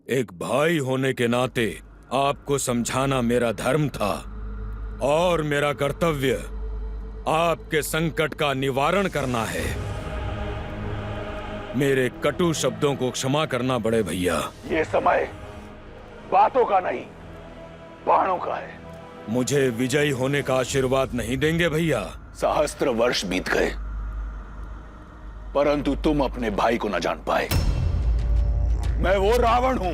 एक भाई होने के नाते आपको समझाना मेरा धर्म था और मेरा कर्तव्य आपके संकट का निवारण करना है। मेरे कटु शब्दों को क्षमा करना बड़े भैया। ये समय बातों का नहीं, बाणों का है। मुझे विजयी होने का आशीर्वाद नहीं देंगे भैया? सहस्त्र वर्ष बीत गए, परंतु तुम अपने भाई को न जान पाए। मैं वो रावण हूं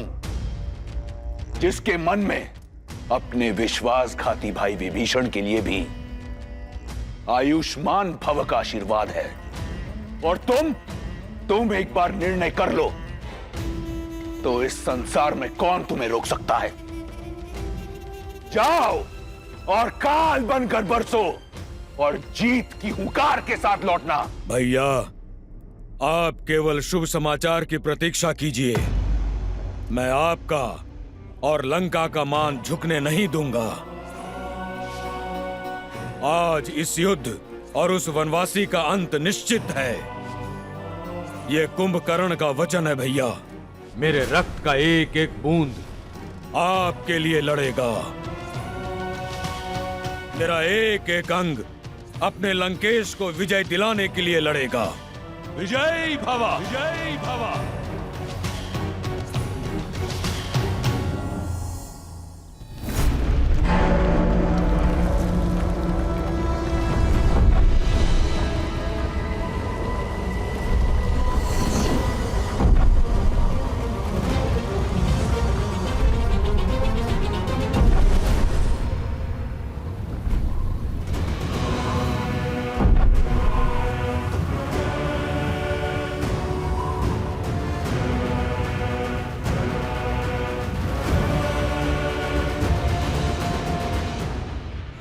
जिसके मन में अपने विश्वासघाती भाई विभीषण के लिए भी आयुष्मान भव का आशीर्वाद है। और तुम एक बार निर्णय कर लो तो इस संसार में कौन तुम्हें रोक सकता है। जाओ और काल बनकर बरसो और जीत की हुंकार के साथ लौटना। भैया, आप केवल शुभ समाचार की प्रतीक्षा कीजिए। मैं आपका और लंका का मान झुकने नहीं दूंगा। आज इस युद्ध और उस वनवासी का अंत निश्चित है। ये कुंभकर्ण का वचन है भैया। मेरे रक्त का एक एक बूंद आपके लिए लड़ेगा। मेरा एक एक अंग अपने लंकेश को विजय दिलाने के लिए लड़ेगा। विजयी भव, विजयी भव।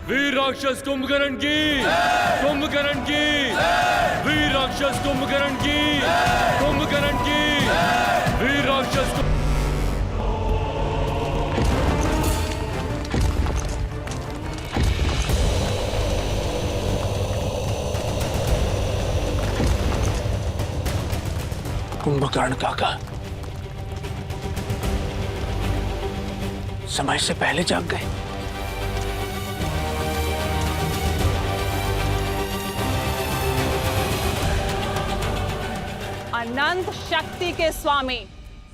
वीर राक्षस कुंभकर्ण की, कुंभकर्ण की, वीर राक्षस कुंभकर्ण की, कुंभकर्ण की, वीर राक्षस। कुंभकर्ण काका समय से पहले जाग गए। अनंत शक्ति के स्वामी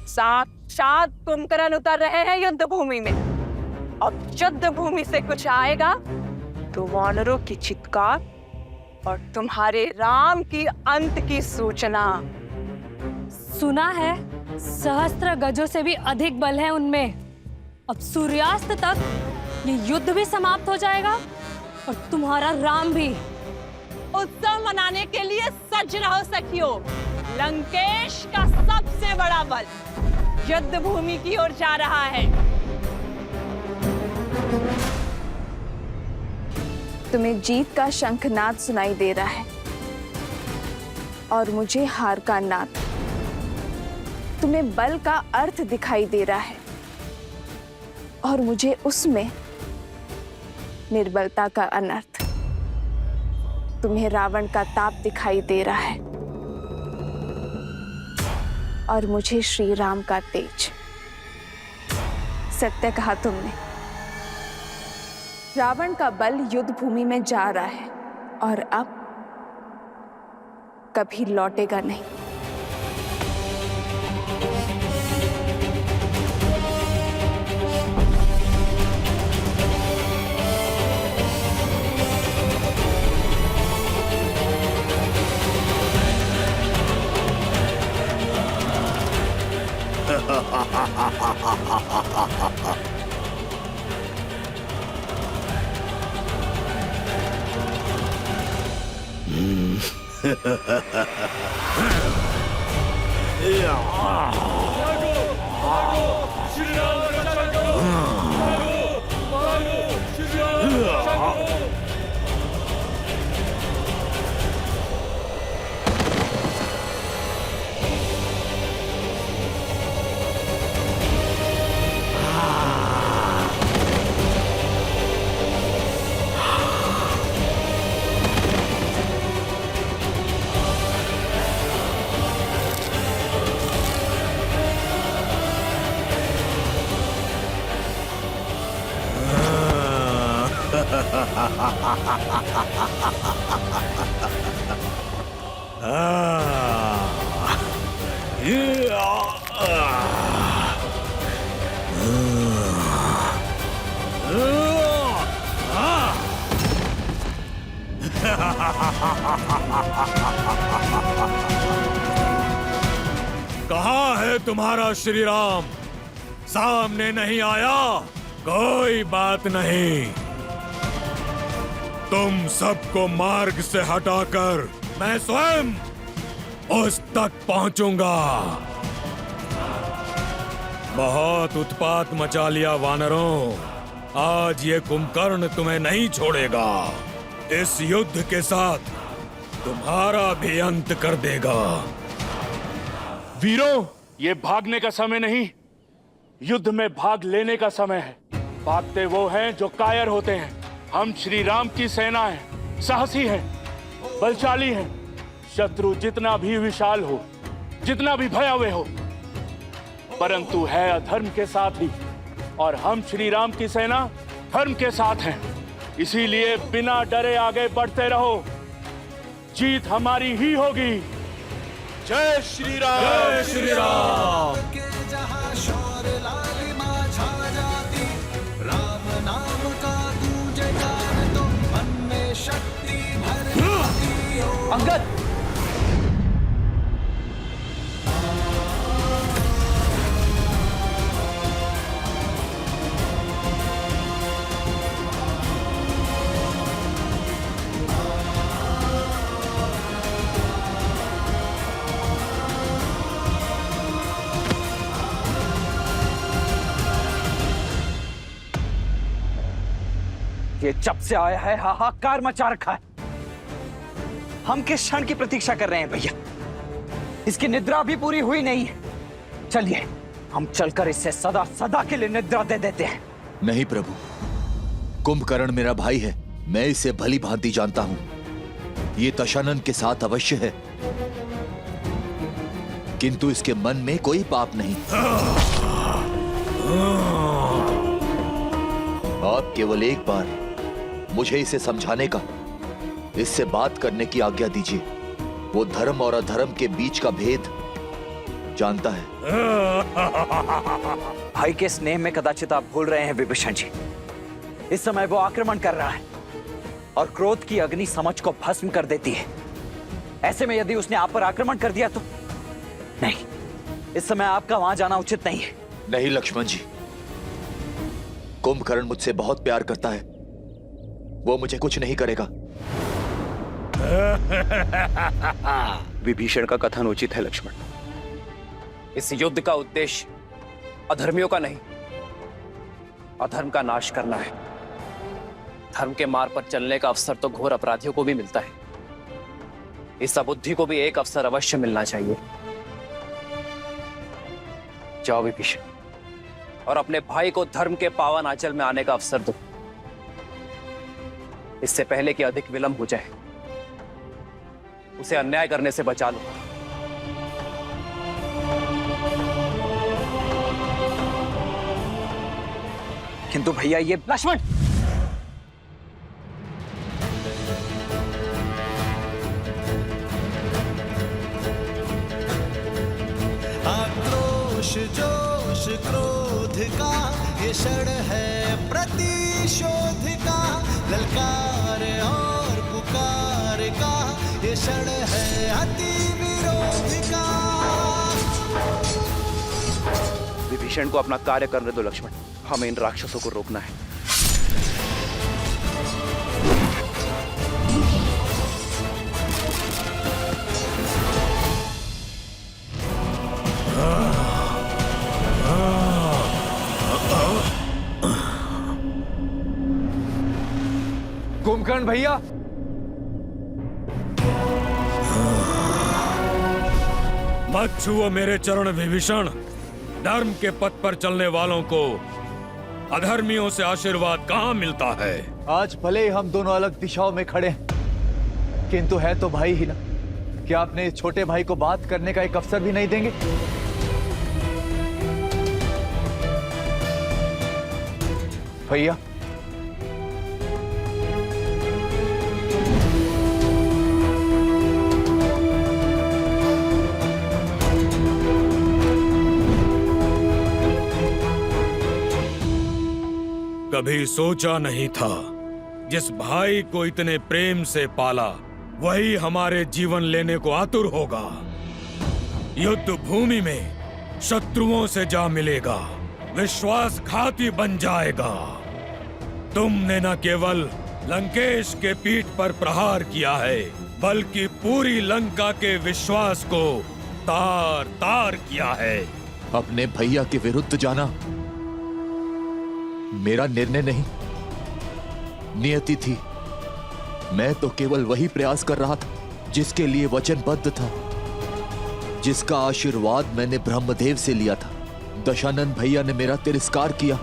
साक्षात कुंभकर्ण उतर रहे हैं युद्ध भूमि में। अब युद्ध भूमि से कुछ आएगा तो वानरों की चित्कार और तुम्हारे राम की अंत की सूचना। सुना है सहस्त्र गजों से भी अधिक बल है उनमें। अब सूर्यास्त तक ये युद्ध भी समाप्त हो जाएगा और तुम्हारा राम भी। उत्सव मनाने के लिए सज रहो सखियों। लंकेश का सबसे बड़ा बल युद्ध भूमि की ओर जा रहा है। तुम्हें जीत का शंखनाद सुनाई दे रहा है और मुझे हार का नाद। तुम्हें बल का अर्थ दिखाई दे रहा है और मुझे उसमें निर्बलता का अनर्थ। तुम्हें रावण का ताप दिखाई दे रहा है और मुझे श्री राम का तेज। सत्य कहा तुमने। रावण का बल युद्ध भूमि में जा रहा है और अब कभी लौटेगा नहीं। कहाँ है तुम्हारा श्री राम? सामने नहीं आया? कोई बात नहीं, तुम सबको मार्ग से हटाकर मैं स्वयं उस तक पहुंचूंगा। बहुत उत्पात मचा लिया वानरों, आज ये कुंभकर्ण तुम्हें नहीं छोड़ेगा। इस युद्ध के साथ तुम्हारा भी अंत कर देगा। वीरों, ये भागने का समय नहीं, युद्ध में भाग लेने का समय है। भागते वो हैं जो कायर होते हैं। हम श्री राम की सेना हैं, साहसी हैं, बलशाली हैं। शत्रु जितना भी विशाल हो, जितना भी भयावह हो, परंतु है अधर्म के साथ ही, और हम श्री राम की सेना धर्म के साथ हैं। इसीलिए बिना डरे आगे बढ़ते रहो, जीत हमारी ही होगी। जय श्री राम! जय श्री राम! अंगद, ये जब से आया है हाहाकार मचा रखा है। हम किस क्षण की प्रतीक्षा कर रहे हैं भैया? इसकी निद्रा भी पूरी हुई नहीं है। चलिए हम चलकर इससे सदा सदा के लिए निद्रा दे देते हैं। नहीं प्रभु, कुंभकर्ण मेरा भाई है, मैं इसे भली भांति जानता हूं। ये दशानन के साथ अवश्य है, किंतु इसके मन में कोई पाप नहीं। आप केवल एक बार मुझे इसे समझाने का, इससे बात करने की आज्ञा दीजिए। वो धर्म और अधर्म के बीच का भेद जानता है। भाई के स्नेह में कदाचित आप भूल रहे हैं विभीषण जी। इस समय वो आक्रमण कर रहा है और क्रोध की अग्नि समझ को भस्म कर देती है। ऐसे में यदि उसने आप पर आक्रमण कर दिया तो नहीं, इस समय आपका वहां जाना उचित नहीं है। नहीं लक्ष्मण जी, कुंभकर्ण मुझसे बहुत प्यार करता है, वो मुझे कुछ नहीं करेगा। विभीषण का कथन उचित है लक्ष्मण। इस युद्ध का उद्देश्य अधर्मियों का नहीं, अधर्म का नाश करना है। धर्म के मार्ग पर चलने का अवसर तो घोर अपराधियों को भी मिलता है। इस अबुद्धि को भी एक अवसर अवश्य मिलना चाहिए। जाओ विभीषण, और अपने भाई को धर्म के पावन आंचल में आने का अवसर दो, इससे पहले कि अधिक विलंब हो जाए। उसे अन्याय करने से बचा लो। किंतु भैया ये लक्ष्मण, आक्रोश जोश क्रोध का ये क्षण है प्रतिशोध का, ललकार और पुकार का ये क्षण है अति विरोध का। विभीषण को अपना कार्य करने दो लक्ष्मण, हमें इन राक्षसों को रोकना है। कुंभकर्ण भैया, मत छुओ मेरे चरण विभीषण। धर्म के पथ पर चलने वालों को अधर्मियों से आशीर्वाद कहाँ मिलता है? आज भले ही हम दोनों अलग दिशाओं में खड़े हैं, किंतु है तो भाई ही ना। क्या आपने इस छोटे भाई को बात करने का एक अवसर भी नहीं देंगे? भैया, कभी सोचा नहीं था जिस भाई को इतने प्रेम से पाला वही हमारे जीवन लेने को आतुर होगा। युद्ध भूमि में शत्रुओं से जा मिलेगा, विश्वासघाती बन जाएगा। तुमने न केवल लंकेश के पीठ पर प्रहार किया है बल्कि पूरी लंका के विश्वास को तार तार किया है। अपने भैया के विरुद्ध जाना मेरा निर्णय नहीं, नियति थी। मैं तो केवल वही प्रयास कर रहा था जिसके लिए वचनबद्ध था, जिसका आशीर्वाद मैंने ब्रह्मदेव से लिया था। दशानन भैया ने मेरा तिरस्कार किया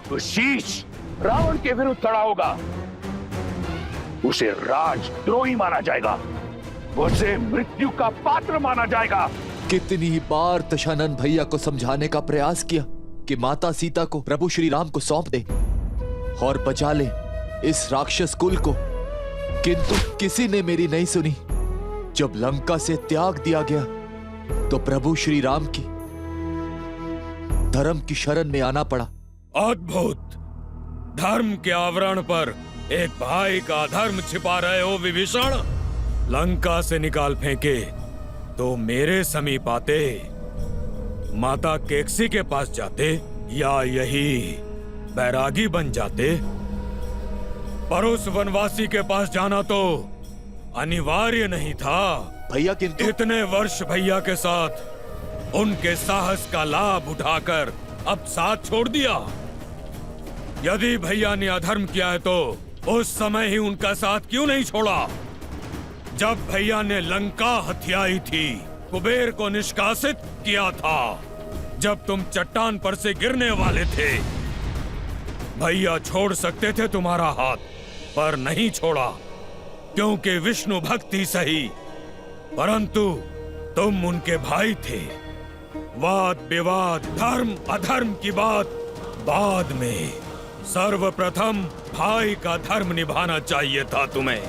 तो शीश रावण के विरुद्ध खड़ा होगा, उसे राजद्रोही माना जाएगा, उसे मृत्यु का पात्र माना जाएगा। कितनी ही बार दशानन भैया को समझाने का प्रयास किया कि माता सीता को प्रभु श्री राम को सौंप दे और बचा ले इस राक्षस कुल को, किंतु किसी ने मेरी नहीं सुनी। जब लंका से त्याग दिया गया तो प्रभु श्री राम की धर्म की शरण में आना पड़ा। अद्भुत! धर्म के आवरण पर एक भाई का धर्म छिपा रहे हो विभीषण। लंका से निकाल फेंके तो मेरे समीप आते, माता केकसी के पास जाते या यही बैरागी बन जाते। पर उस वनवासी के पास जाना तो अनिवार्य नहीं था भैया, किंतु इतने वर्ष भैया के साथ उनके साहस का लाभ उठाकर अब साथ छोड़ दिया। यदि भैया ने अधर्म किया है तो उस समय ही उनका साथ क्यों नहीं छोड़ा? जब भैया ने लंका हथियाई थी, कुबेर को निष्कासित किया था, जब तुम चट्टान पर से गिरने वाले थे, भैया छोड़ सकते थे तुम्हारा हाथ, पर नहीं छोड़ा क्योंकि विष्णु भक्ति सही, परंतु तुम उनके भाई थे। वाद विवाद धर्म अधर्म की बात बाद में, सर्वप्रथम भाई का धर्म निभाना चाहिए था तुम्हें।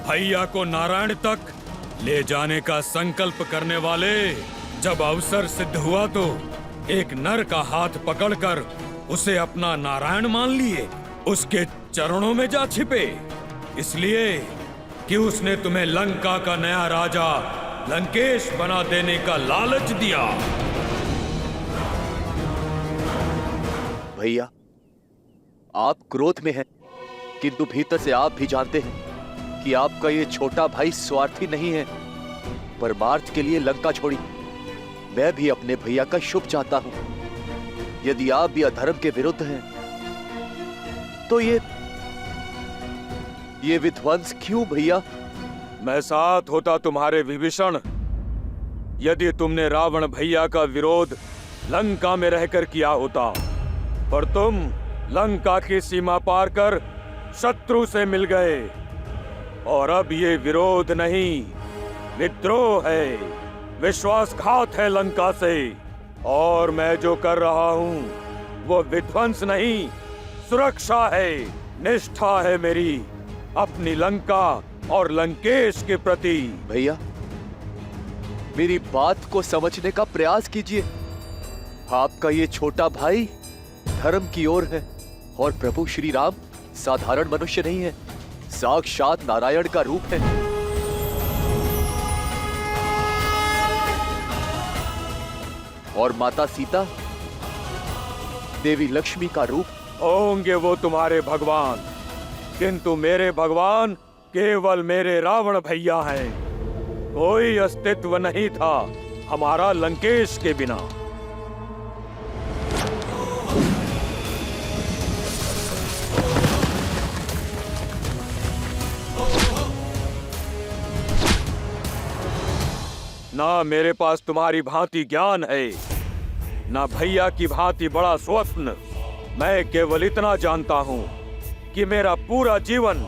भैया को नारायण तक ले जाने का संकल्प करने वाले जब अवसर सिद्ध हुआ तो एक नर का हाथ पकड़कर उसे अपना नारायण मान लिए, उसके चरणों में जा छिपे, इसलिए कि उसने तुम्हें लंका का नया राजा लंकेश बना देने का लालच दिया। भैया, आप क्रोध में हैं, किंतु भीतर से आप भी जानते हैं कि आपका ये छोटा भाई स्वार्थी नहीं है। परमार्थ के लिए लंका छोड़ी। मैं भी अपने भैया का शुभ चाहता हूं। यदि आप भी अधर्म के विरुद्ध हैं, तो ये विध्वंस क्यों भैया? मैं साथ होता तुम्हारे विभीषण, यदि तुमने रावण भैया का विरोध लंका में रहकर किया होता, पर तुम लंका की सीमा पार कर शत्रु से मिल गए, और अब ये विरोध नहीं, विद्रोह है, विश्वासघात है लंका से। और मैं जो कर रहा हूँ वो विध्वंस नहीं, सुरक्षा है, निष्ठा है मेरी अपनी लंका और लंकेश के प्रति। भैया, मेरी बात को समझने का प्रयास कीजिए। आपका ये छोटा भाई धर्म की ओर है, और प्रभु श्री राम साधारण मनुष्य नहीं है, साक्षात नारायण का रूप है। और माता सीता देवी लक्ष्मी का रूप। होंगे वो तुम्हारे भगवान, किंतु मेरे भगवान केवल मेरे रावण भैया हैं। कोई अस्तित्व नहीं था हमारा लंकेश के बिना। ना मेरे पास तुम्हारी भांति ज्ञान है, ना भैया की भांति बड़ा स्वप्न। मैं केवल इतना जानता हूँ कि मेरा पूरा जीवन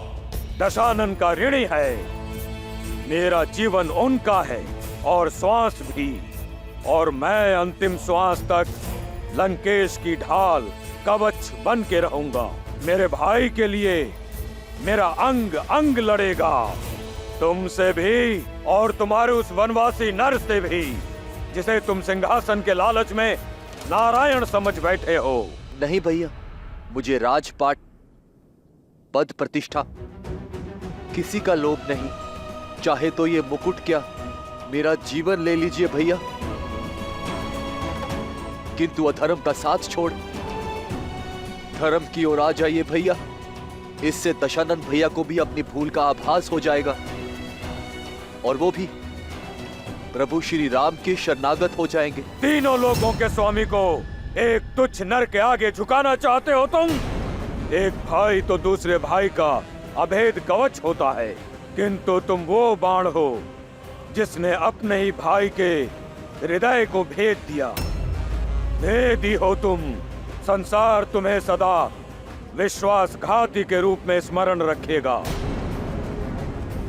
दशानन का ऋणी है। मेरा जीवन उनका है और श्वास भी, और मैं अंतिम श्वास तक लंकेश की ढाल कवच बन के रहूंगा। मेरे भाई के लिए मेरा अंग अंग लड़ेगा, तुमसे भी और तुम्हारे उस वनवासी नर से भी जिसे तुम सिंहासन के लालच में नारायण समझ बैठे हो। नहीं भैया, मुझे राजपाट, पद प्रतिष्ठा, किसी का लोभ नहीं। चाहे तो ये मुकुट क्या, मेरा जीवन ले लीजिए भैया, किंतु अधर्म का साथ छोड़ धर्म की ओर आ जाइए भैया। इससे दशानंद भैया को भी अपनी भूल का आभास हो जाएगा और वो भी प्रभु श्री राम के शरणागत हो जाएंगे। तीनों लोगों के स्वामी को एक तुच्छ नर के आगे झुकाना चाहते हो तुम? एक भाई तो दूसरे भाई का अभेद कवच होता है, किंतु तुम वो बाण हो जिसने अपने ही भाई के हृदय को भेद दिया। भेदी हो तुम। संसार तुम्हें सदा विश्वासघाती के रूप में स्मरण रखेगा।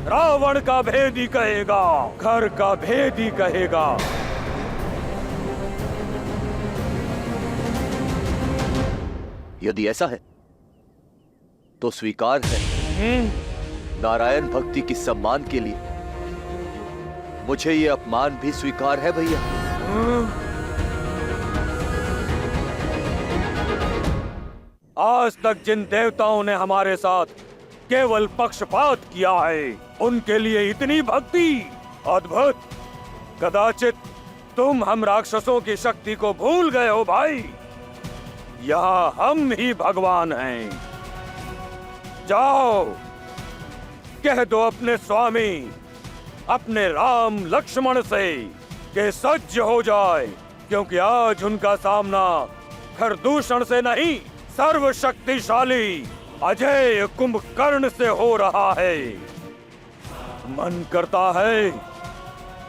रावण का भेदी कहेगा, घर का भेदी कहेगा। यदि ऐसा है तो स्वीकार है। नारायण भक्ति की सम्मान के लिए मुझे ये अपमान भी स्वीकार है भैया। आज तक जिन देवताओं ने हमारे साथ केवल पक्षपात किया है, उनके लिए इतनी भक्ति अद्भुत। कदाचित तुम हम राक्षसों की शक्ति को भूल गए हो भाई। यहाँ हम ही भगवान हैं। जाओ, कह दो अपने स्वामी, अपने राम लक्ष्मण से कि सज्ज हो जाए, क्योंकि आज उनका सामना खरदूषण से नहीं, सर्वशक्तिशाली अजय कुंभकर्ण से हो रहा है। मन करता है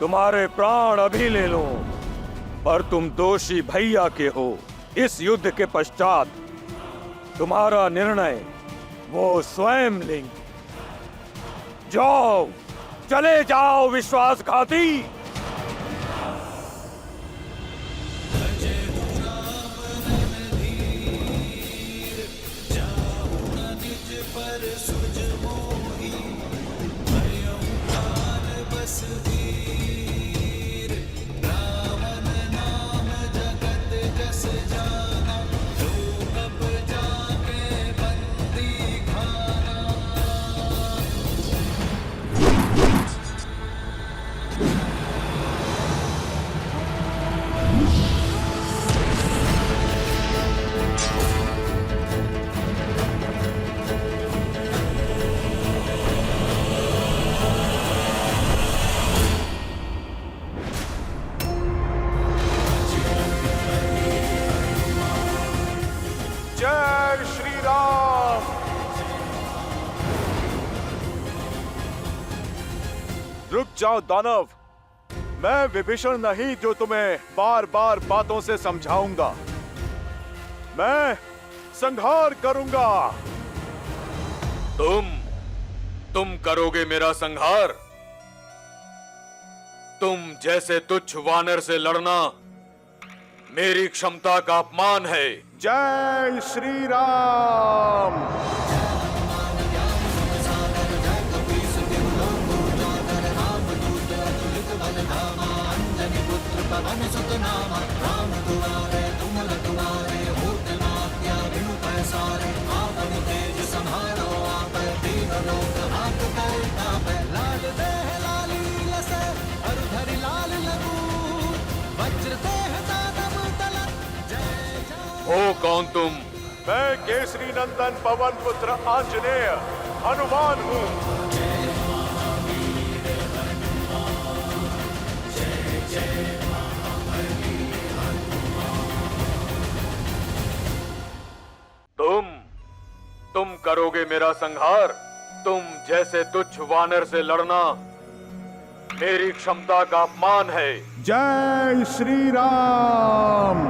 तुम्हारे प्राण अभी ले लो, पर तुम दोषी भैया के हो। इस युद्ध के पश्चात तुम्हारा निर्णय वो स्वयं लेंगे। जाओ, चले जाओ विश्वासघाती। जय श्री राम। रुक जाओ दानव, मैं विभीषण नहीं जो तुम्हें बार बार बातों से समझाऊंगा। मैं संहार करूंगा। तुम करोगे मेरा संहार? तुम जैसे तुच्छ वानर से लड़ना मेरी क्षमता का अपमान है। जय श्री राम। हो कौन तुम? मैं केसरी नंदन पवन पुत्र आंजनेय हनुमान हूँ। तुम करोगे मेरा संहार? तुम जैसे तुच्छ वानर से लड़ना मेरी क्षमता का अपमान है। जय श्री राम।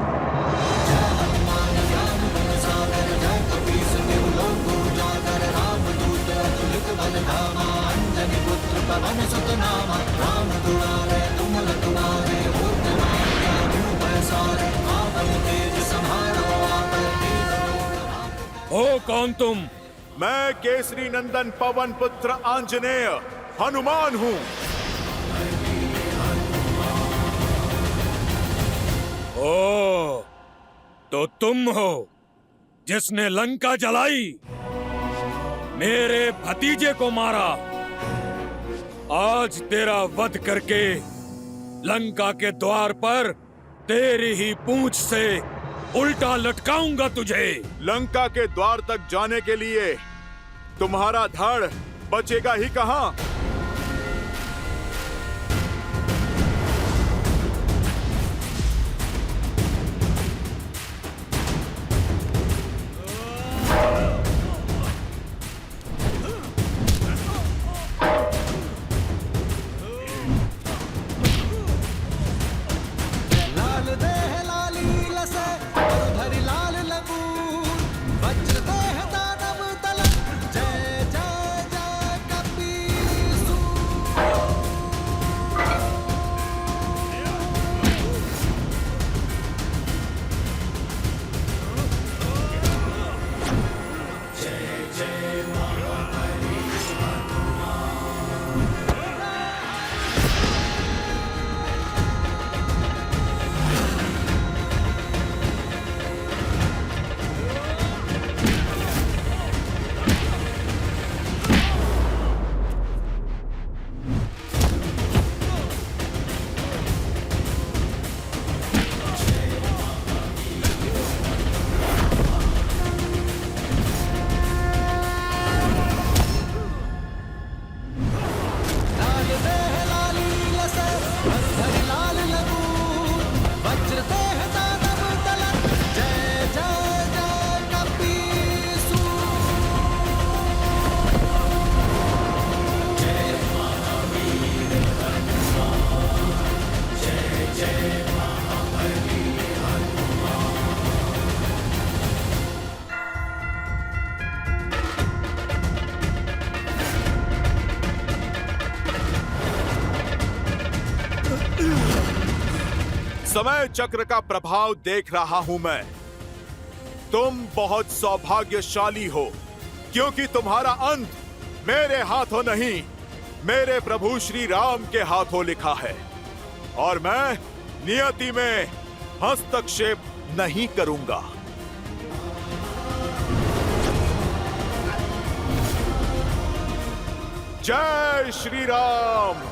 हो कौन तुम? मैं केसरी नंदन पवन पुत्र आंजनेय हनुमान हूँ। ओ, तो तुम हो? जिसने लंका जलाई, मेरे भतीजे को मारा, आज तेरा वध करके लंका के द्वार पर तेरी ही पूंछ से उल्टा लटकाऊंगा तुझे। लंका के द्वार तक जाने के लिए तुम्हारा धड़ बचेगा ही कहां? लाल देह लाली लसे धरि लाल लगून वज्र देह दानव तलक जय जय जय कपीसू। लाल देह लाली लसे धरि लाल लगून वज्र देह दानव तलक जय जय जय कपीसू। समय चक्र का प्रभाव देख रहा हूं मैं। तुम बहुत सौभाग्यशाली हो, क्योंकि तुम्हारा अंत मेरे हाथों नहीं, मेरे प्रभु श्री राम के हाथों लिखा है, और मैं नियति में हस्तक्षेप नहीं करूंगा। जय श्री राम।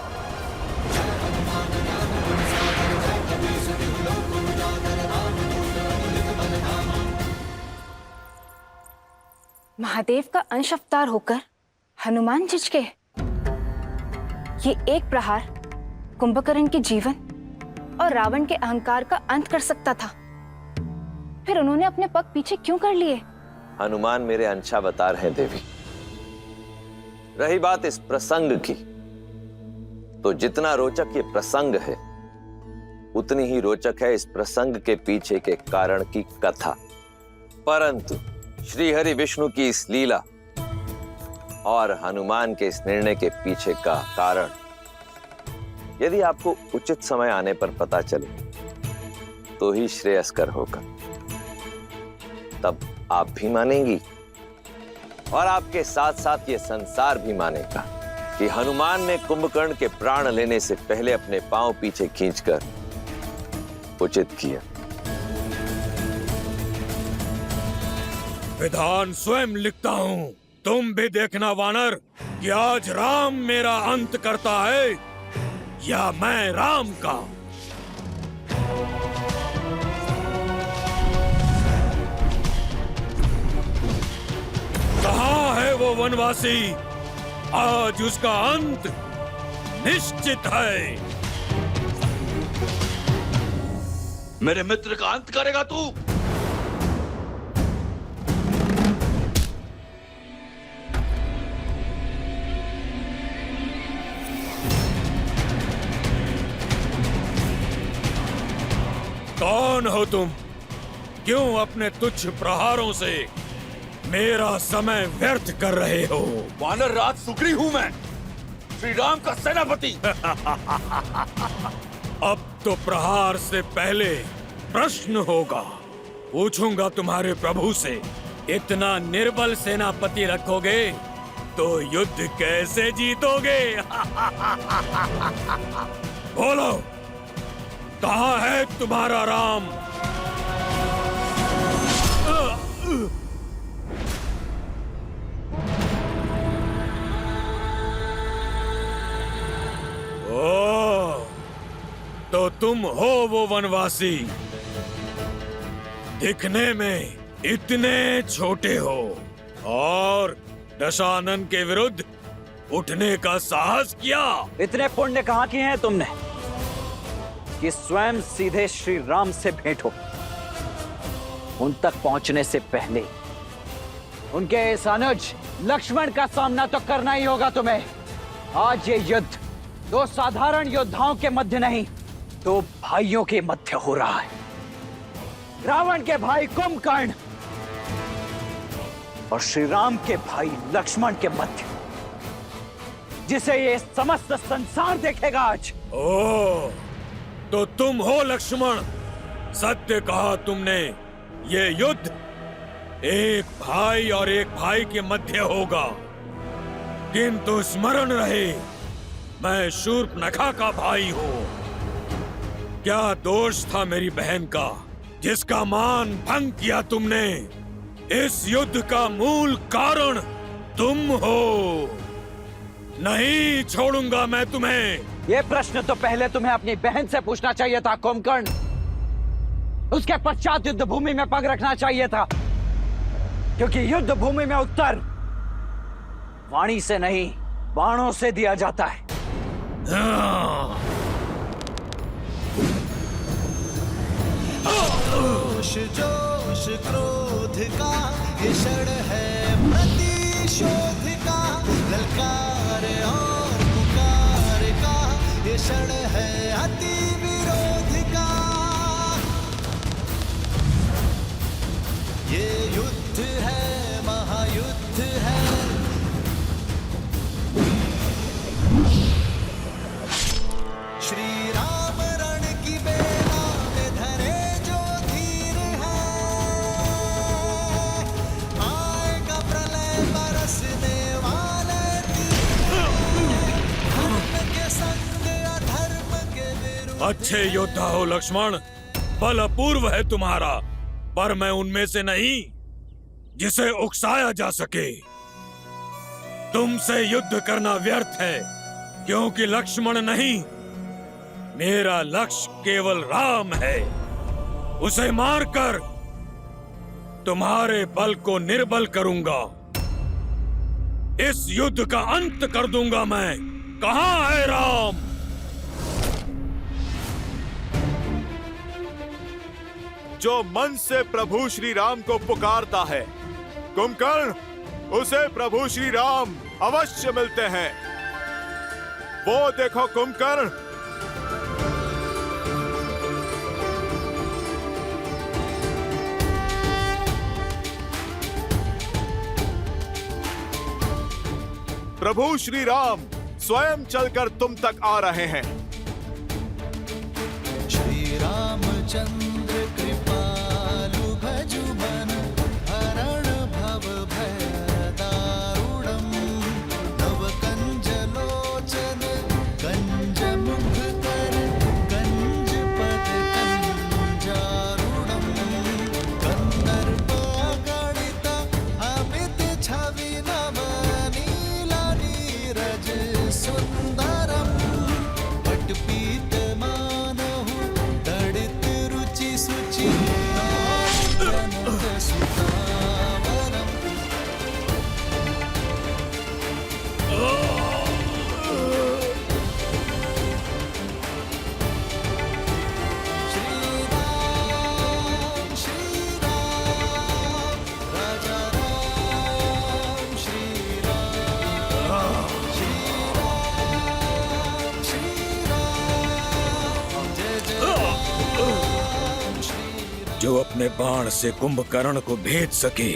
महादेव का अंश अवतार होकर हनुमान झिझके। ये एक प्रहार कुंभकर्ण के जीवन और रावण के अहंकार का अंत कर सकता था। फिर उन्होंने अपने पग पीछे क्यों कर लिए? हनुमान मेरे अंशावतार हैं देवी। रही बात इस प्रसंग की, तो जितना रोचक ये प्रसंग है, उतनी ही रोचक है इस प्रसंग के पीछे के कारण की कथा। परंतु श्री हरि विष्णु की इस लीला और हनुमान के इस निर्णय के पीछे का कारण यदि आपको उचित समय आने पर पता चले तो ही श्रेयस्कर होगा। तब आप भी मानेंगी और आपके साथ साथ ये संसार भी मानेगा कि हनुमान ने कुंभकर्ण के प्राण लेने से पहले अपने पांव पीछे खींचकर उचित किया। विधान स्वयं लिखता हूँ, तुम भी देखना वानर कि आज राम मेरा अंत करता है या मैं राम का। कहाँ है वो वनवासी? आज उसका अंत निश्चित है। मेरे मित्र का अंत करेगा तू? कौन हो तुम? क्यों अपने तुच्छ प्रहारों से मेरा समय व्यर्थ कर रहे हो? वानर राज सुग्री हूं मैं, श्री राम का सेनापति। अब तो प्रहार से पहले प्रश्न होगा। पूछूंगा तुम्हारे प्रभु से, इतना निर्बल सेनापति रखोगे तो युद्ध कैसे जीतोगे? बोलो, कहाँ है तुम्हारा राम? तुम हो वो वनवासी, दिखने में इतने छोटे हो और दशानन के विरुद्ध उठने का साहस किया। इतने पुण्य कहाँ किए हैं तुमने कि स्वयं सीधे श्री राम से भेंट हो? उन तक पहुंचने से पहले उनके इस अनुज लक्ष्मण का सामना तो करना ही होगा तुम्हें। आज ये युद्ध दो साधारण योद्धाओं के मध्य नहीं, दो भाइयों के मध्य हो रहा है। रावण के भाई कुंभकर्ण और श्री राम के भाई लक्ष्मण के मध्य, जिसे ये समस्त संसार देखेगा आज। ओ, तो तुम हो लक्ष्मण। सत्य कहा तुमने, ये युद्ध एक भाई और एक भाई के मध्य होगा, किंतु स्मरण रहे मैं शूर्पणखा का भाई हूँ। क्या दोष था मेरी बहन का जिसका मान भंग किया तुमने? इस युद्ध का मूल कारण तुम हो। नहीं छोड़ूंगा मैं तुम्हें। ये प्रश्न तो पहले तुम्हें अपनी बहन से पूछना चाहिए था कुंभकर्ण। उसके पश्चात युद्ध भूमि में पग रखना चाहिए था, क्योंकि युद्ध भूमि में उत्तर वाणी से नहीं बाणों से दिया जाता है। जोश जोश क्रोध का ये क्षण है प्रतिशोध का, ललकार और पुकार का ये क्षण है अति विरोध का। ये युद्ध है महायुद्ध है, श्री राम रण की बेला में धरे जो धीर है, आएगा प्रलय बरसने वाले धर्म के संग अधर्म के विरुद्ध। अच्छे योद्धा हो लक्ष्मण, बल अपूर्व है तुम्हारा, पर मैं उनमें से नहीं जिसे उकसाया जा सके। तुमसे युद्ध करना व्यर्थ है, क्योंकि लक्ष्मण नहीं, मेरा लक्ष्य केवल राम है। उसे मारकर तुम्हारे बल को निर्बल करूंगा। इस युद्ध का अंत कर दूंगा मैं। कहां है राम? जो मन से प्रभु श्री राम को पुकारता है कुंभकर्ण, उसे प्रभु श्री राम अवश्य मिलते हैं। वो देखो कुंभकर्ण, प्रभु श्री राम स्वयं चलकर तुम तक आ रहे हैं। श्री रामचंद्र कृपालु भजु मन हरण भव भय दारुणम, नव कंज लोचन कंज मुख कर कंज पद कंजारुणम, कंदर्प गणित अमित छवि नव नीला नीरज सुंदरम, पटपीत मानहु तड़ित रुचि सुचि जनक सुतावरम। श्री राम राजा राम, श्री राम जय जय राम, श्री जो अपने बाण से कुंभकर्ण को भेद सके,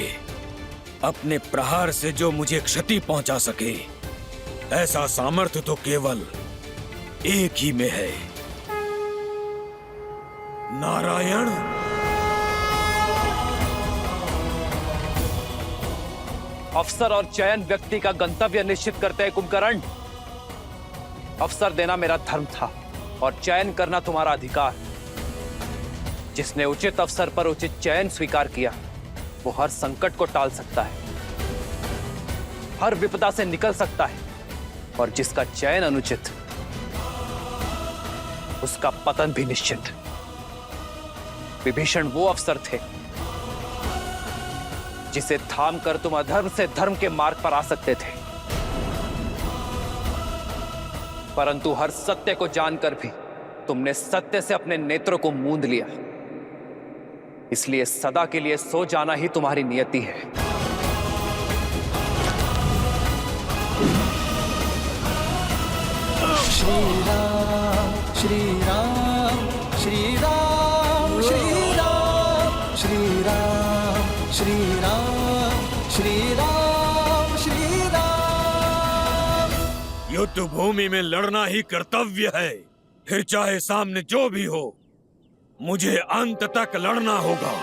अपने प्रहार से जो मुझे क्षति पहुंचा सके, ऐसा सामर्थ्य तो केवल एक ही में है, नारायण। अवसर और चयन व्यक्ति का गंतव्य निश्चित करते हैं कुंभकर्ण। अवसर देना मेरा धर्म था और चयन करना तुम्हारा अधिकार। जिसने उचित अवसर पर उचित चयन स्वीकार किया, वो हर संकट को टाल सकता है, हर विपदा से निकल सकता है, और जिसका चयन अनुचित, उसका पतन भी निश्चित। विभीषण वो अफसर थे जिसे थाम कर तुम अधर्म से धर्म के मार्ग पर आ सकते थे, परंतु हर सत्य को जानकर भी तुमने सत्य से अपने नेत्रों को मूंद लिया। इसलिए सदा के लिए सो जाना ही तुम्हारी नियति है। श्री राम श्री राम श्री राम श्री राम श्री राम श्री राम श्री राम श्री राम। युद्ध भूमि में लड़ना ही कर्तव्य है, फिर चाहे सामने जो भी हो, मुझे अंत तक लड़ना होगा।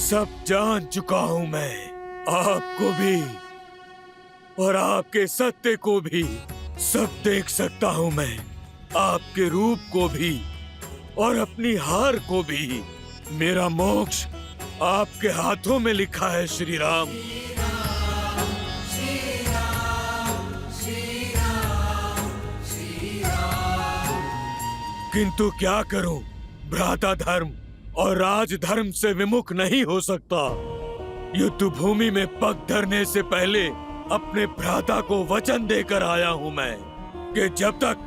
सब जान चुका हूं मैं, आपको भी और आपके सत्य को भी। सब देख सकता हूं मैं, आपके रूप को भी और अपनी हार को भी। मेरा मोक्ष आपके हाथों में लिखा है श्री राम। किंतु क्या करूं, भ्राता धर्म और राजधर्म से विमुख नहीं हो सकता। युद्ध भूमि में पग धरने से पहले अपने भ्राता को वचन देकर आया हूं मैं कि जब तक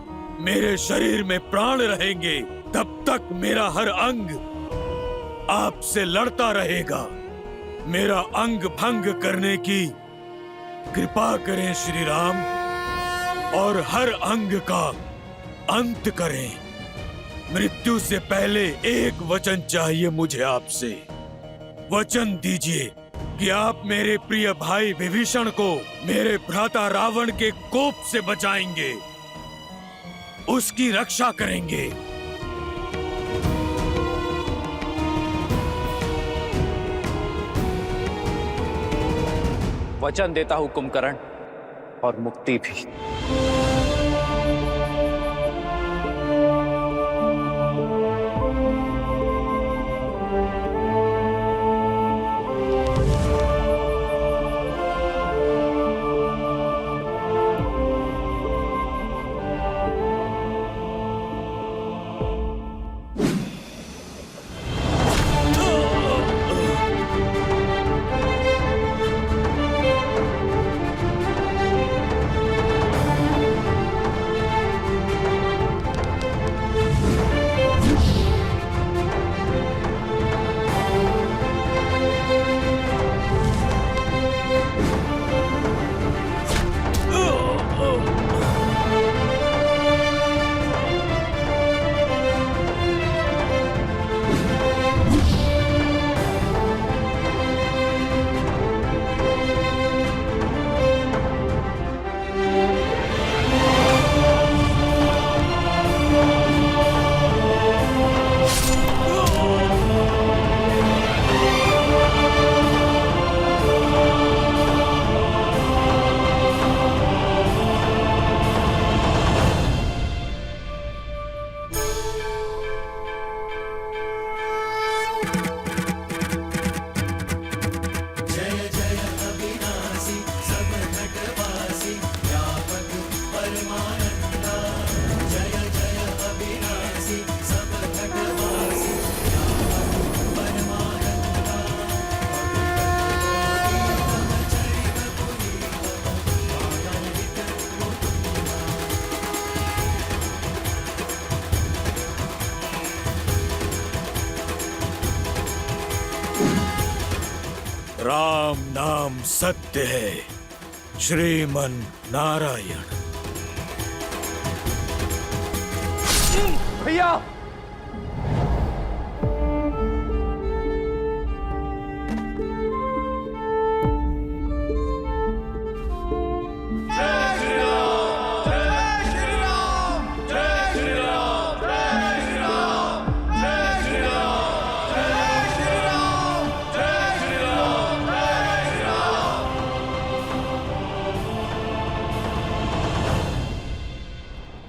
मेरे शरीर में प्राण रहेंगे तब तक मेरा हर अंग आपसे लड़ता रहेगा। मेरा अंग भंग करने की कृपा करें श्री राम और हर अंग का अंत करें। मृत्यु से पहले एक वचन चाहिए मुझे आपसे। वचन दीजिए कि आप मेरे प्रिय भाई विभीषण को मेरे भ्राता रावण के कोप से बचाएंगे, उसकी रक्षा करेंगे। वचन देता हूं कुंभकर्ण, और मुक्ति भी। राम नाम सत्य है, श्रीमन नारायण। भैया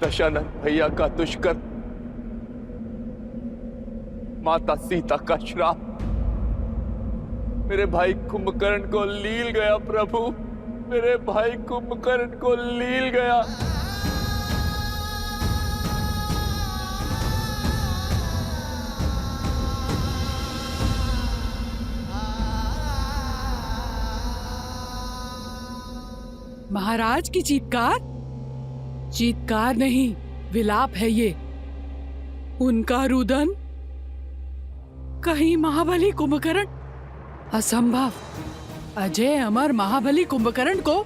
दशानन भैया का दुष्कर्म, माता सीता का श्राप मेरे भाई कुंभकर्ण को लील गया प्रभु, मेरे भाई कुंभकर्ण को लील गया। महाराज की चीत्कार? चीत्कार नहीं, विलाप है ये। उनका रुदन? कहीं महाबली कुंभकर्ण? असंभव। अजय अमर महाबली कुंभकर्ण को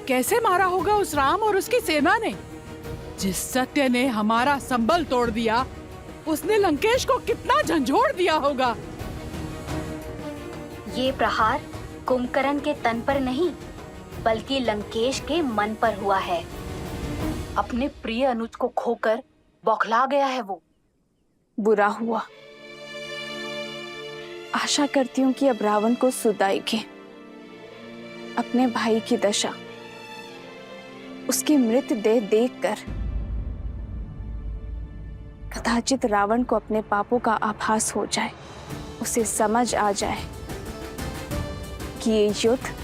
कैसे मारा होगा उस राम और उसकी सेना ने? जिस सत्य ने हमारा संबल तोड़ दिया, उसने लंकेश को कितना झंझोड़ दिया होगा। ये प्रहार कुंभकर्ण के तन पर नहीं, बल्कि लंकेश के मन पर हुआ है। अपने प्रिय अनुज को खोकर बौखला गया है वो। बुरा हुआ। आशा करती हूँ कि अब रावण को सुध आएगी। अपने भाई की दशा, उसकी मृतदेह देखकर कदाचित रावण को अपने पापों का आभास हो जाए, उसे समझ आ जाए कि ये युद्ध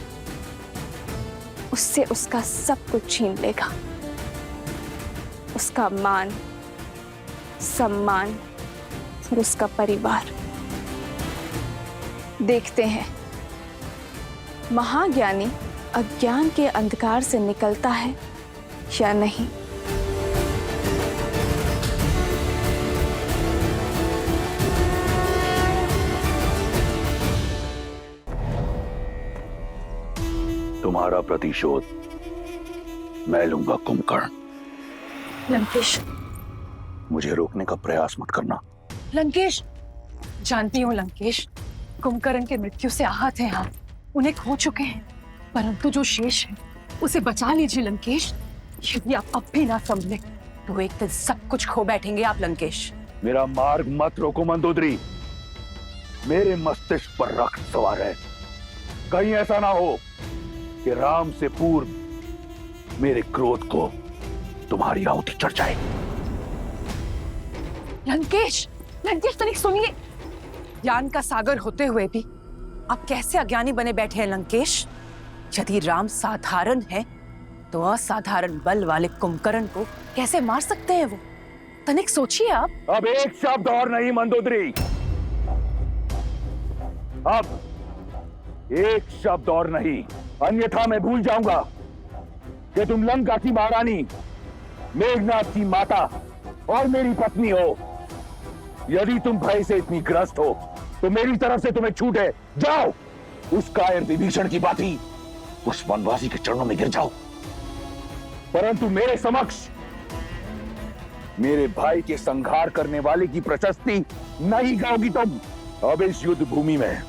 उससे उसका सब कुछ छीन लेगा, उसका मान, सम्मान और उसका परिवार। देखते हैं महाज्ञानी अज्ञान के अंधकार से निकलता है या नहीं। तुम्हारा प्रतिशोध मैं लूंगा कुंभकर्ण। लंकेश, मुझे रोकने का प्रयास मत करना। लंकेश, जानती हूँ लंकेश, कुंभकर्ण की मृत्यु से आहत हैं आप, उन्हें खो चुके हैं, परंतु जो शेष है उसे बचा लीजिए लंकेश। यदि आप अब भी ना संभले तो एक दिन सब कुछ खो बैठेंगे आप लंकेश। मेरा मार्ग मत रोको मंदोदरी। मेरे मस्तिष्क पर रक्त सवार है। कहीं ऐसा ना हो कि राम से पूर्व मेरे क्रोध को तुम्हारी आहुति चढ़ जाए। लंकेश, लंकेश तनिक सुनिए। ज्ञान का सागर होते हुए भी आप कैसे अज्ञानी बने बैठे हैं लंकेश? यदि राम साधारण है तो असाधारण बल वाले कुंभकर्ण को कैसे मार सकते हैं वो? तनिक सोचिए आप। अब एक शब्द और नहीं मंदोदरी, अब एक शब्द और नहीं, अन्यथा मैं भूल जाऊंगा कि तुम लंका की महारानी, मेघनाथ की माता और मेरी पत्नी हो। यदि तुम भय से इतनी ग्रस्त हो तो मेरी तरफ से तुम्हें छूट है, जाओ उस कायर विभीषण की बाती उस वनवासी के चरणों में गिर जाओ। परंतु मेरे समक्ष मेरे भाई के संहार करने वाले की प्रशस्ति नहीं गाओगी तुम। अब इस युद्ध भूमि में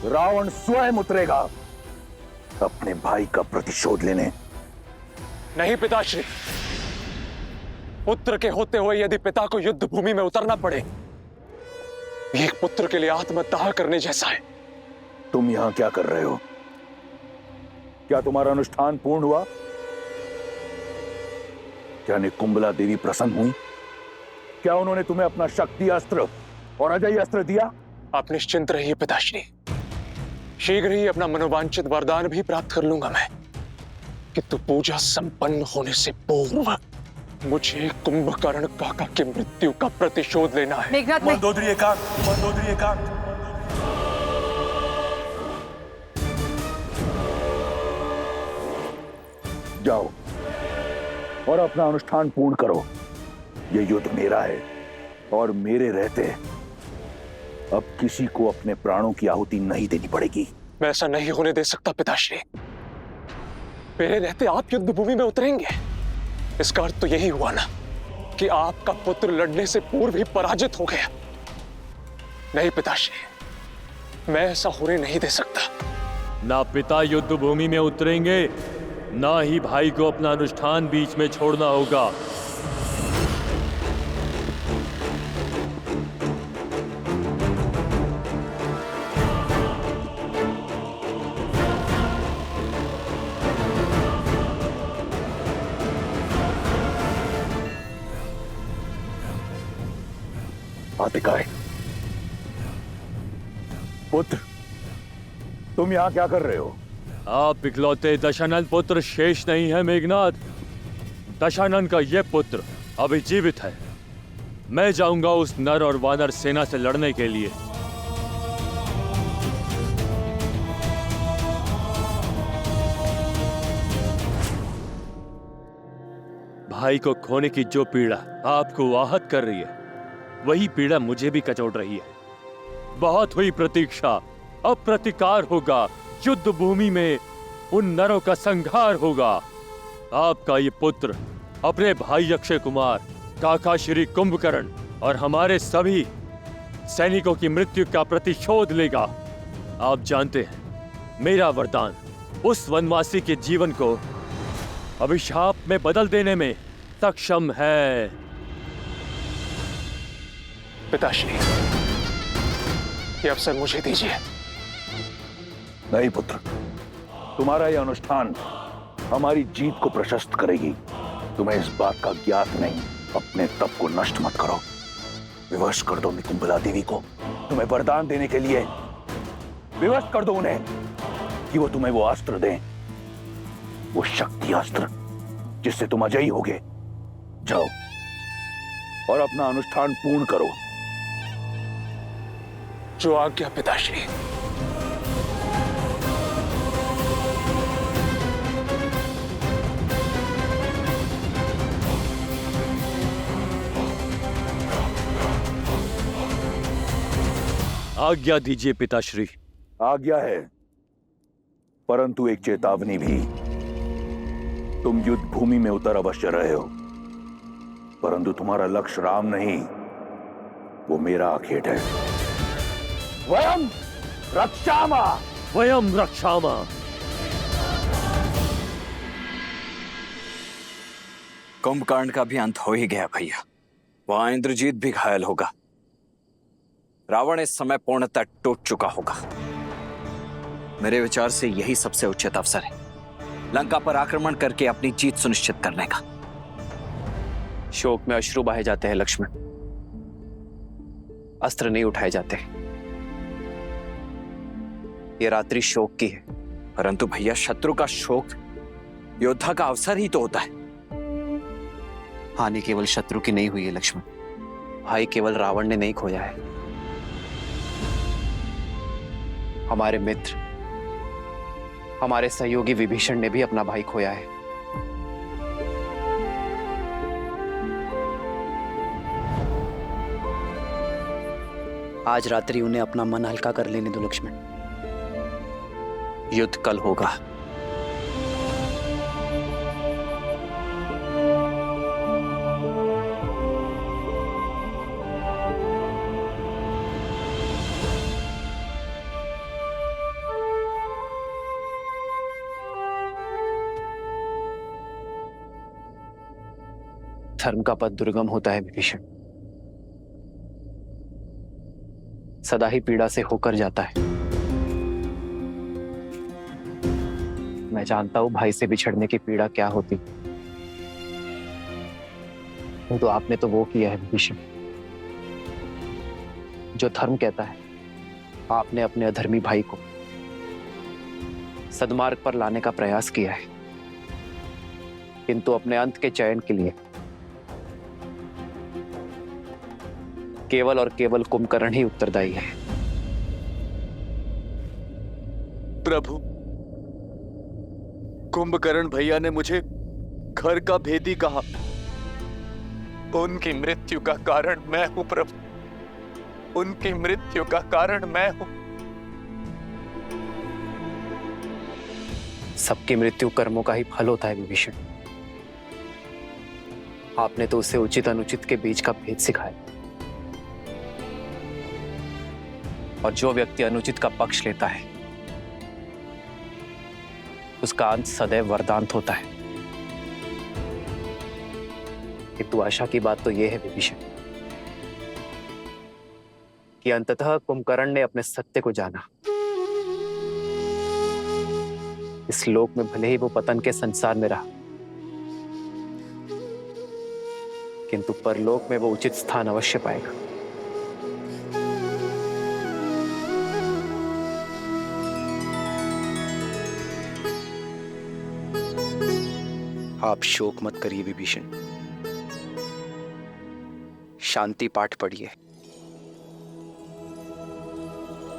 रावण स्वयं उतरेगा अपने भाई का प्रतिशोध लेने। नहीं पिताश्री, पुत्र के होते हुए यदि पिता को युद्ध भूमि में उतरना पड़े, एक पुत्र के लिए आत्मदाह करने जैसा है। तुम यहां क्या कर रहे हो? क्या तुम्हारा अनुष्ठान पूर्ण हुआ? क्या निकुंबला देवी प्रसन्न हुई? क्या उन्होंने तुम्हें अपना शक्ति अस्त्र और अजय अस्त्र दिया? आप निश्चिंत रहिए पिताश्री, शीघ्र ही अपना मनोवांछित वरदान भी प्राप्त कर लूंगा मैं। किंतु पूजा संपन्न होने से पूर्व मुझे कुंभकर्ण काका की मृत्यु का प्रतिशोध लेना है। मेघनाथ, मंदोदरी एकांत, मंदोदरी एकांत। जाओ और अपना अनुष्ठान पूर्ण करो। यह युद्ध मेरा है और मेरे रहते अब किसी को अपने प्राणों की आहुति नहीं देनी पड़ेगी। मैं ऐसा नहीं होने दे सकता पिताश्री। मेरे रहते आप युद्ध भूमि में उतरेंगे, इसका अर्थ तो यही हुआ ना कि आपका पुत्र लड़ने से पूर्व ही पराजित हो गया। नहीं पिताश्री, मैं ऐसा होने नहीं दे सकता। ना पिता युद्ध भूमि में उतरेंगे, ना ही भाई को अपना अनुष्ठान बीच में छोड़ना होगा। आतिकाय, पुत्र, तुम यहां क्या कर रहे हो? आप इकलौते दशानन पुत्र शेष नहीं है मेघनाथ। दशानन का यह पुत्र अभी जीवित है। मैं जाऊंगा उस नर और वानर सेना से लड़ने के लिए। भाई को खोने की जो पीड़ा आपको आहत कर रही है, वही पीड़ा मुझे भी कचोट रही है। बहुत हुई प्रतीक्षा, अब प्रतिकार होगा। युद्ध भूमि में उन नरों का संहार होगा। आपका ये पुत्र अपने भाई अक्षय कुमार, काका श्री कुंभकर्ण और हमारे सभी सैनिकों की मृत्यु का प्रतिशोध लेगा। आप जानते हैं, मेरा वरदान उस वनवासी के जीवन को अभिशाप में बदल देने में सक्षम है। पिताश्री, ये अवसर मुझे दीजिए। नहीं पुत्र, तुम्हारा यह अनुष्ठान हमारी जीत को प्रशस्त करेगी। तुम्हें इस बात का ज्ञात नहीं। अपने तप को नष्ट मत करो। विवश कर दो निकुंभला देवी को तुम्हें वरदान देने के लिए। विवश कर दो उन्हें कि वो तुम्हें वो अस्त्र दें, वो शक्ति अस्त्र जिससे तुम अजयी होगे। जाओ और अपना अनुष्ठान पूर्ण करो। जो आज्ञा पिताश्री। आज्ञा दीजिए पिताश्री। आज्ञा है, परंतु एक चेतावनी भी। तुम युद्ध भूमि में उतर अवश्य रहे हो, परंतु तुम्हारा लक्ष्य राम नहीं, वो मेरा आखेट है। वयम रक्षामा, वयम रक्षामा। कुंभकर्ण का भी अंत हो ही गया भैया। वहां इंद्रजीत भी घायल होगा। रावण इस समय पूर्णतः टूट चुका होगा। मेरे विचार से यही सबसे उचित अवसर है लंका पर आक्रमण करके अपनी जीत सुनिश्चित करने का। शोक में अश्रु बहे जाते हैं लक्ष्मण, अस्त्र नहीं उठाए जाते। ये रात्रि शोक की है। परंतु भैया, शत्रु का शोक योद्धा का अवसर ही तो होता है। हानि केवल शत्रु की नहीं हुई है लक्ष्मण। भाई केवल रावण ने नहीं खोया है, हमारे मित्र, हमारे सहयोगी विभीषण ने भी अपना भाई खोया है। आज रात्रि उन्हें अपना मन हल्का कर लेने दो लक्ष्मण। युद्ध कल होगा। धर्म का पथ दुर्गम होता है विभीषण, सदा ही पीड़ा से होकर जाता है। मैं जानता हूं भाई से बिछड़ने की पीड़ा क्या होती, तो आपने तो वो किया है विभीषण जो धर्म कहता है। आपने अपने अधर्मी भाई को सद्मार्ग पर लाने का प्रयास किया है, किंतु अपने अंत के चयन के लिए केवल और केवल कुंभकर्ण ही उत्तरदायी है। प्रभु, कुंभकर्ण भैया ने मुझे घर का भेदी कहा। उनकी मृत्यु का कारण मैं हूं प्रभु। उनकी मृत्यु का कारण मैं हूं। सबकी मृत्यु कर्मों का ही फल होता है विभीषण। आपने तो उसे उचित अनुचित के बीच का भेद सिखाया, और जो व्यक्ति अनुचित का पक्ष लेता है उसका अंत सदैव वरदांत होता है। किंतु आशा की बात तो यह है विभीषण कि अंततः कुंभकर्ण ने अपने सत्य को जाना। इस लोक में भले ही वो पतन के संसार में रहा, किंतु परलोक में वो उचित स्थान अवश्य पाएगा। आप शोक मत करिए विभीषण, शांति पाठ पढ़िए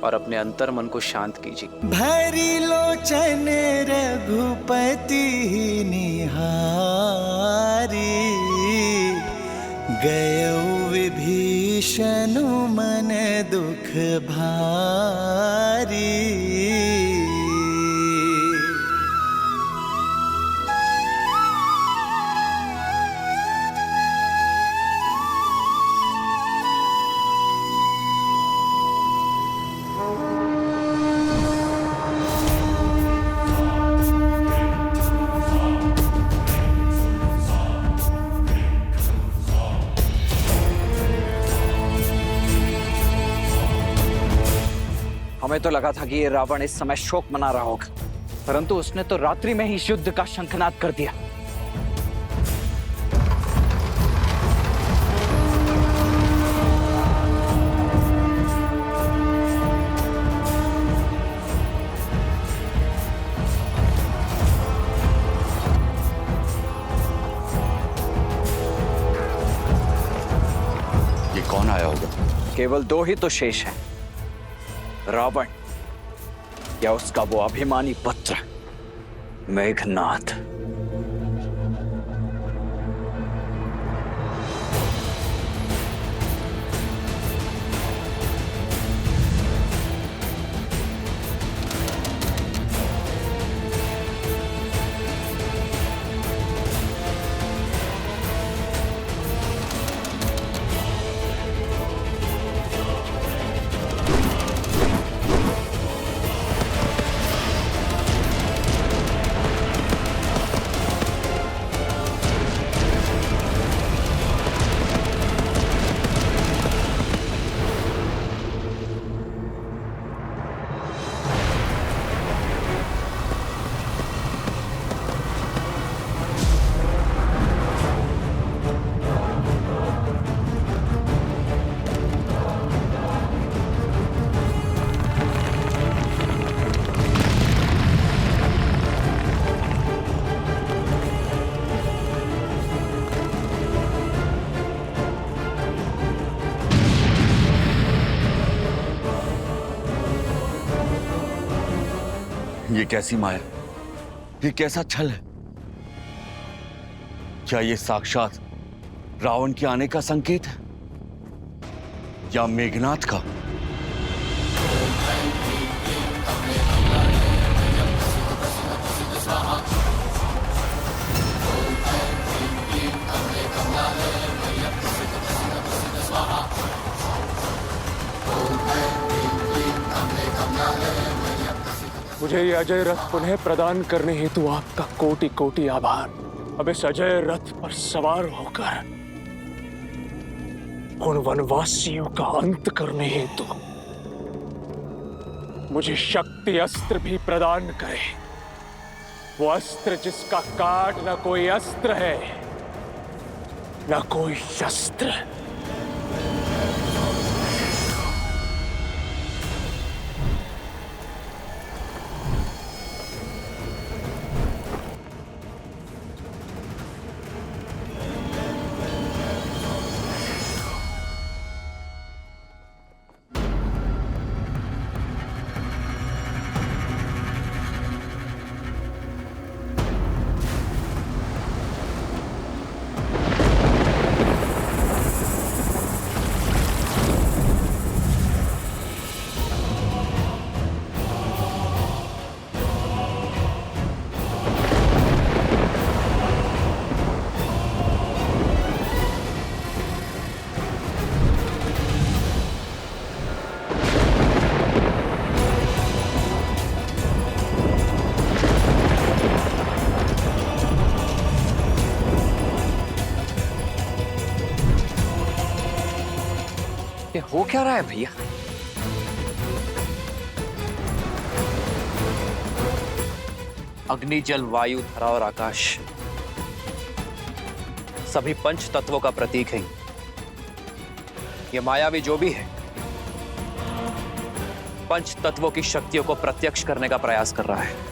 और अपने अंतर मन को शांत कीजिए। भरी लोचन रघुपति निहारी, गयो विभीषण मन दुख भारी। हमें तो लगा था कि ये रावण इस समय शोक मना रहा होगा, परंतु उसने तो रात्रि में ही इस युद्ध का शंखनाद कर दिया। ये कौन आया होगा? केवल दो ही तो शेष हैं, रावण या उसका वो अभिमानी पुत्र मेघनाद। ये कैसी माया, ये कैसा छल है? क्या ये साक्षात रावण के आने का संकेत है या मेघनाद का? मुझे ये अजय रथ पुनः प्रदान करने हेतु आपका कोटि कोटि आभार। अब इस अजय रथ पर सवार होकर उन वनवासियों का अंत करने हेतु मुझे शक्ति अस्त्र भी प्रदान करे। वो अस्त्र जिसका काट न कोई अस्त्र है न कोई शस्त्र। क्या रहा है भैया? अग्नि, जल, वायु, धरा और आकाश सभी पंच तत्वों का प्रतीक है। ये मायावी जो भी है पंच तत्वों की शक्तियों को प्रत्यक्ष करने का प्रयास कर रहा है।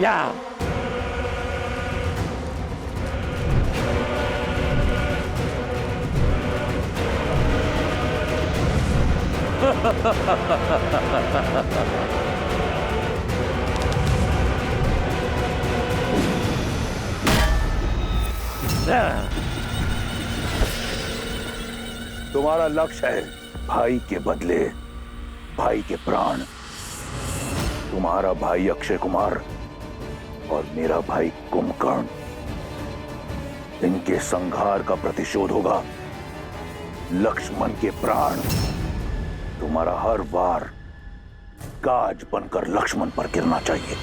या तुम्हारा लक्ष्य है भाई के बदले भाई के प्राण। तुम्हारा भाई अक्षय कुमार और मेरा भाई कुंभकर्ण, इनके संहार का प्रतिशोध होगा लक्ष्मण के प्राण। तुम्हारा हर वार गाज बनकर लक्ष्मण पर गिरना चाहिए।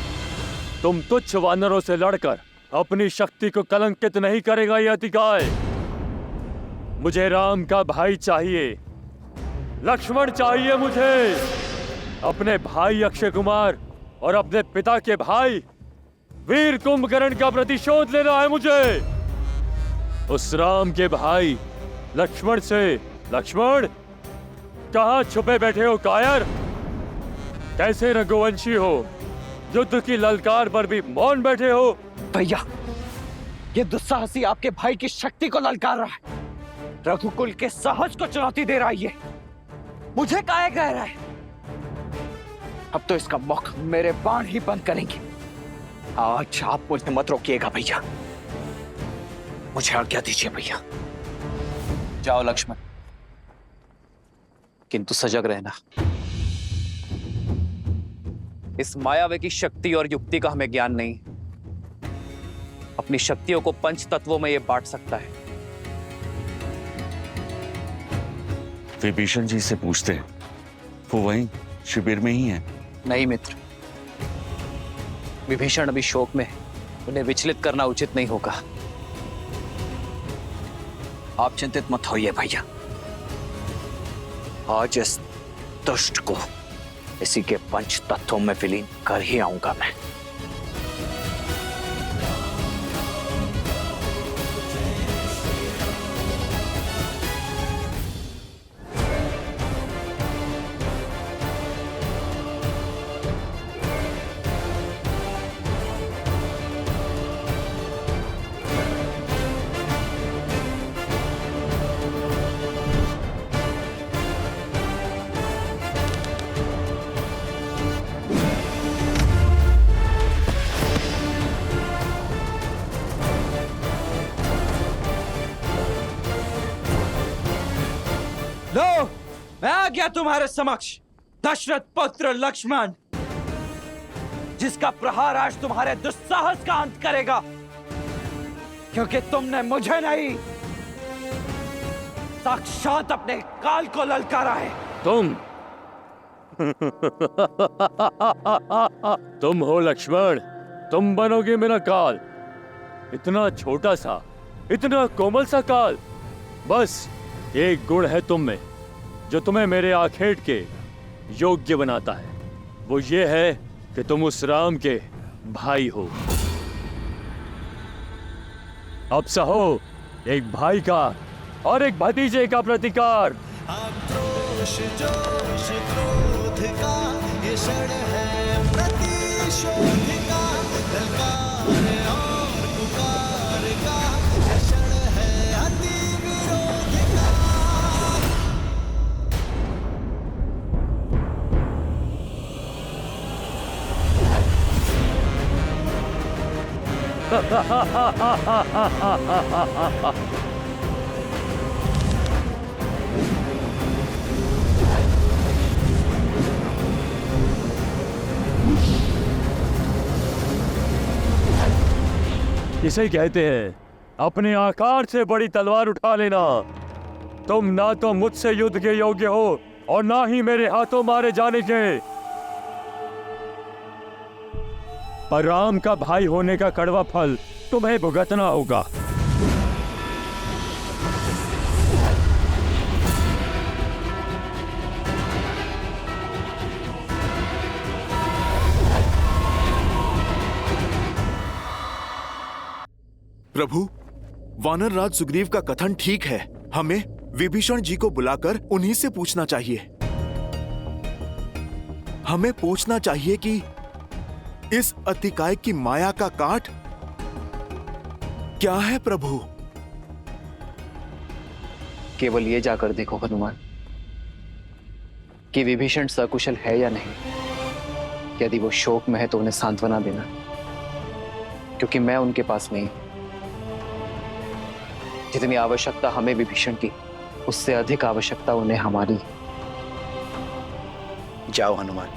तुम तुच्छ वानरों से लड़कर अपनी शक्ति को कलंकित नहीं करेगा ये अतिकाय। मुझे राम का भाई चाहिए, लक्ष्मण चाहिए मुझे। अपने भाई अक्षय कुमार और अपने पिता के भाई वीर कुंभकर्ण का प्रतिशोध लेना है मुझे। उस राम के भाई लक्ष्मण से। लक्ष्मण, कहां छुपे बैठे हो कायर? कैसे रघुवंशी हो, युद्ध की ललकार पर भी मौन बैठे हो? भैया, ये दुस्साहसी आपके भाई की शक्ति को ललकार रहा है, रघुकुल के साहस को चुनौती दे रहा है। ये मुझे काहे कह रहा है? अब तो इसका मुख मेरे बाण ही बंद करेंगे। आज आप मुझे मत रोकिएगा भैया, मुझे आज्ञा दीजिए भैया। जाओ लक्ष्मण, किंतु सजग रहना। इस मायावी की शक्ति और युक्ति का हमें ज्ञान नहीं। अपनी शक्तियों को पंच तत्वों में यह बांट सकता है। विभीषण जी से पूछते हैं, वो वहीं शिविर में ही है। नहीं मित्र, विभीषण अभी शोक में है, उन्हें विचलित करना उचित नहीं होगा। आप चिंतित मत होइए भैया, आज इस दुष्ट को इसी के पंच तत्वों में विलीन कर ही आऊंगा मैं। लो, मैं आ गया तुम्हारे समक्ष, दशरथ पुत्र लक्ष्मण, जिसका प्रहार आज तुम्हारे दुस्साहस का अंत करेगा, क्योंकि तुमने मुझे नहीं, साक्षात अपने काल को ललकारा है। तुम हो लक्ष्मण, तुम बनोगे मेरा काल। इतना छोटा सा, इतना कोमल सा काल। बस एक गुण है तुम में जो तुम्हें मेरे आखेट के योग्य बनाता है। वो ये है कि तुम उस राम के भाई हो। अब सहो, एक भाई का और एक भतीजे का प्रतिकार। आक्रोश जोश क्रोध का ये क्षण है प्रतिशोध का, ललकार और पुकार का ये क्षण है अति विरोध का। इसे कहते हैं अपने आकार से बड़ी तलवार उठा लेना। तुम ना तो मुझसे युद्ध के योग्य हो और ना ही मेरे हाथों मारे जाने के। पर राम का भाई होने का कड़वा फल तुम्हें भुगतना होगा। प्रभु, वानर राज सुग्रीव का कथन ठीक है। हमें विभीषण जी को बुलाकर उन्हीं से पूछना चाहिए। हमें पूछना चाहिए कि इस अतिकाय की माया का काट क्या है प्रभु? केवल ये जाकर देखो हनुमान कि विभीषण सकुशल है या नहीं। यदि वो शोक में है तो उन्हें सांत्वना देना, क्योंकि मैं उनके पास नहीं। जितनी आवश्यकता हमें विभीषण की, उससे अधिक आवश्यकता उन्हें हमारी। जाओ हनुमान।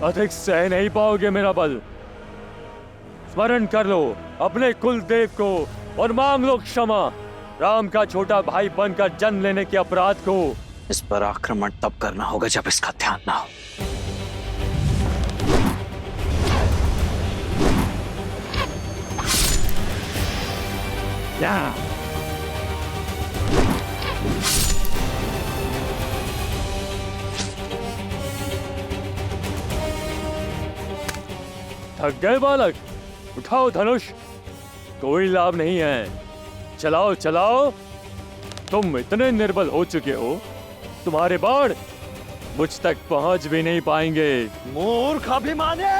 अधिक सह नहीं पाओगे मेरा बल। स्मरण कर लो अपने कुल देव को और मांग लो क्षमा। राम का छोटा भाई बनकर जन्म लेने के अपराध को। इस पर आक्रमण तब करना होगा जब इसका ध्यान ना हो। थक गए बालक? उठाओ धनुष, कोई लाभ नहीं है। चलाओ चलाओ। तुम इतने निर्बल हो चुके हो, तुम्हारे बाण मुझ तक पहुंच भी नहीं पाएंगे। मूर्ख अभिमानी!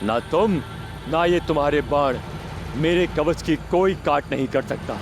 ना तुम ना ये तुम्हारे बाण मेरे कवच की कोई काट नहीं कर सकता।